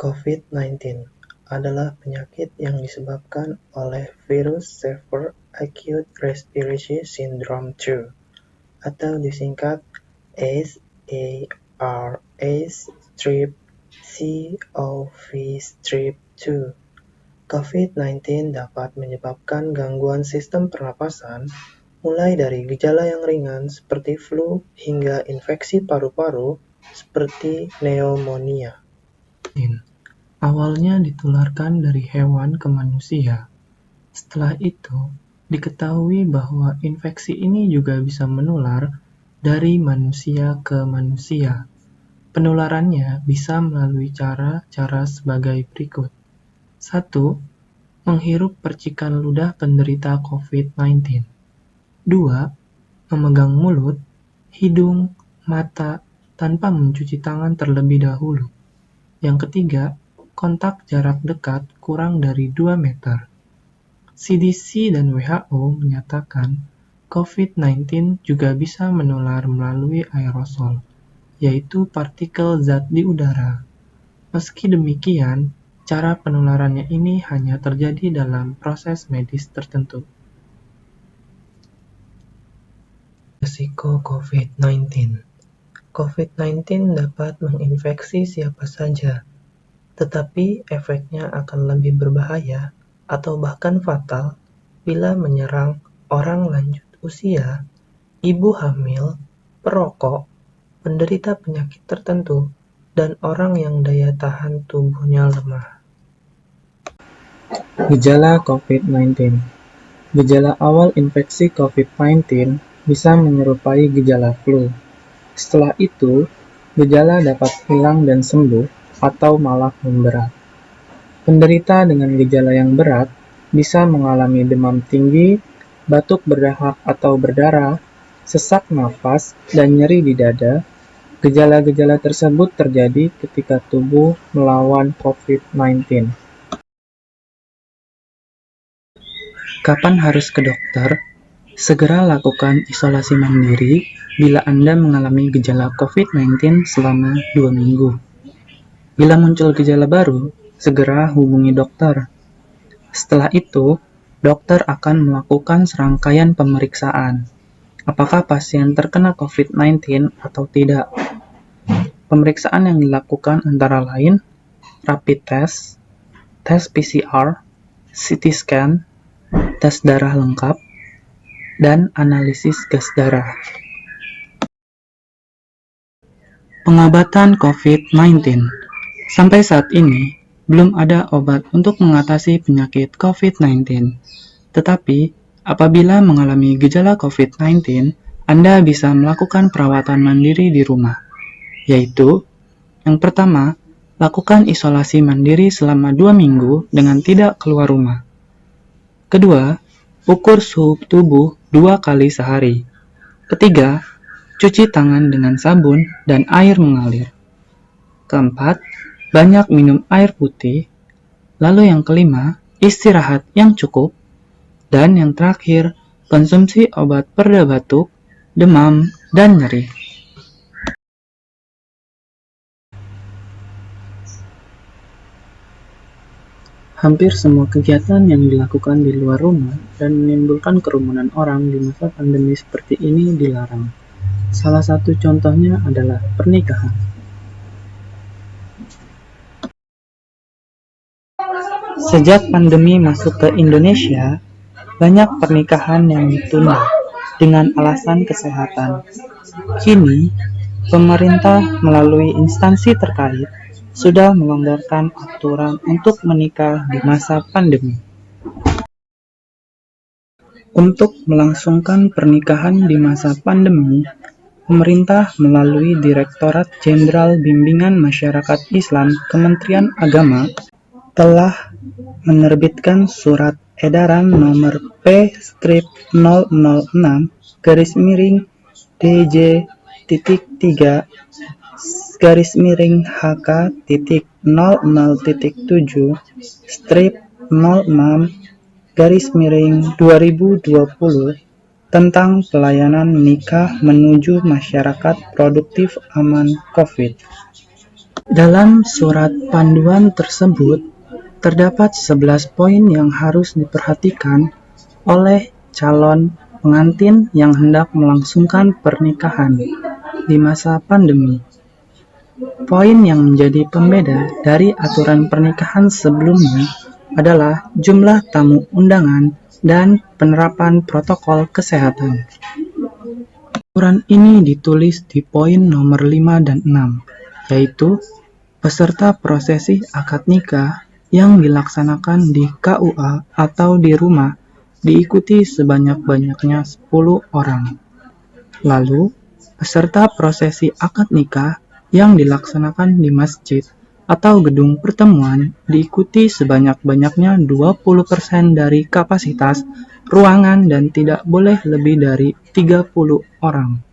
COVID-19 adalah penyakit yang disebabkan oleh virus Severe Acute Respiratory Syndrome 2 atau disingkat SARS-CoV-2. COVID-19 dapat menyebabkan gangguan sistem pernapasan, mulai dari gejala yang ringan seperti flu hingga infeksi paru-paru seperti pneumonia. Awalnya ditularkan dari hewan ke manusia. Setelah itu, diketahui bahwa infeksi ini juga bisa menular dari manusia ke manusia. Penularannya bisa melalui cara-cara sebagai berikut. 1. Menghirup percikan ludah penderita COVID-19. 2. Memegang mulut, hidung, mata tanpa mencuci tangan terlebih dahulu. Yang ketiga, kontak jarak dekat kurang dari 2 meter. CDC dan WHO menyatakan COVID-19 juga bisa menular melalui aerosol, yaitu partikel zat di udara. Meski demikian, cara penularannya ini hanya terjadi dalam proses medis tertentu. Risiko COVID-19. COVID-19 dapat menginfeksi siapa saja, tetapi efeknya akan lebih berbahaya atau bahkan fatal bila menyerang orang lanjut usia, ibu hamil, perokok, penderita penyakit tertentu, dan orang yang daya tahan tubuhnya lemah. Gejala COVID-19. Gejala awal infeksi COVID-19 bisa menyerupai gejala flu. Setelah itu, gejala dapat hilang dan sembuh atau malah memberat. Penderita dengan gejala yang berat bisa mengalami demam tinggi, batuk berdahak atau berdarah, sesak nafas, dan nyeri di dada. Gejala-gejala tersebut terjadi ketika tubuh melawan COVID-19. Kapan harus ke dokter? Segera lakukan isolasi mandiri bila Anda mengalami gejala COVID-19 selama 2 minggu. Bila muncul gejala baru, segera hubungi dokter. Setelah itu, dokter akan melakukan serangkaian pemeriksaan. Apakah pasien terkena COVID-19 atau tidak? Pemeriksaan yang dilakukan antara lain rapid test, tes PCR, CT scan, tes darah lengkap, dan analisis gas darah. Pengobatan COVID-19. Sampai saat ini, belum ada obat untuk mengatasi penyakit COVID-19. Tetapi, apabila mengalami gejala COVID-19, Anda bisa melakukan perawatan mandiri di rumah, yaitu yang pertama, lakukan isolasi mandiri selama 2 minggu dengan tidak keluar rumah. Kedua, ukur suhu tubuh 2 kali sehari. Ketiga, cuci tangan dengan sabun dan air mengalir. Keempat, banyak minum air putih. Lalu yang kelima, istirahat yang cukup. Dan yang terakhir, konsumsi obat pereda batuk, demam, dan nyeri. Hampir semua kegiatan yang dilakukan di luar rumah dan menimbulkan kerumunan orang di masa pandemi seperti ini dilarang. Salah satu contohnya adalah pernikahan. Sejak pandemi masuk ke Indonesia, banyak pernikahan yang ditunda dengan alasan kesehatan. Kini, pemerintah melalui instansi terkait sudah melonggarkan aturan untuk menikah di masa pandemi. Untuk melangsungkan pernikahan di masa pandemi, pemerintah melalui Direktorat Jenderal Bimbingan Masyarakat Islam Kementerian Agama telah menerbitkan Surat Edaran Nomor P-3-3-HK-00-3-HK-HK-06-2020 tentang pelayanan nikah menuju masyarakat produktif aman COVID. Dalam surat panduan tersebut, terdapat 11 poin yang harus diperhatikan oleh calon pengantin yang hendak melangsungkan pernikahan di masa pandemi. Poin yang menjadi pembeda dari aturan pernikahan sebelumnya adalah jumlah tamu undangan dan penerapan protokol kesehatan. Aturan ini ditulis di poin nomor 5 dan 6, yaitu peserta prosesi akad nikah yang dilaksanakan di KUA atau di rumah diikuti sebanyak-banyaknya 10 orang. Lalu, peserta prosesi akad nikah yang dilaksanakan di masjid atau gedung pertemuan diikuti sebanyak-banyaknya 20% dari kapasitas ruangan dan tidak boleh lebih dari 30 orang.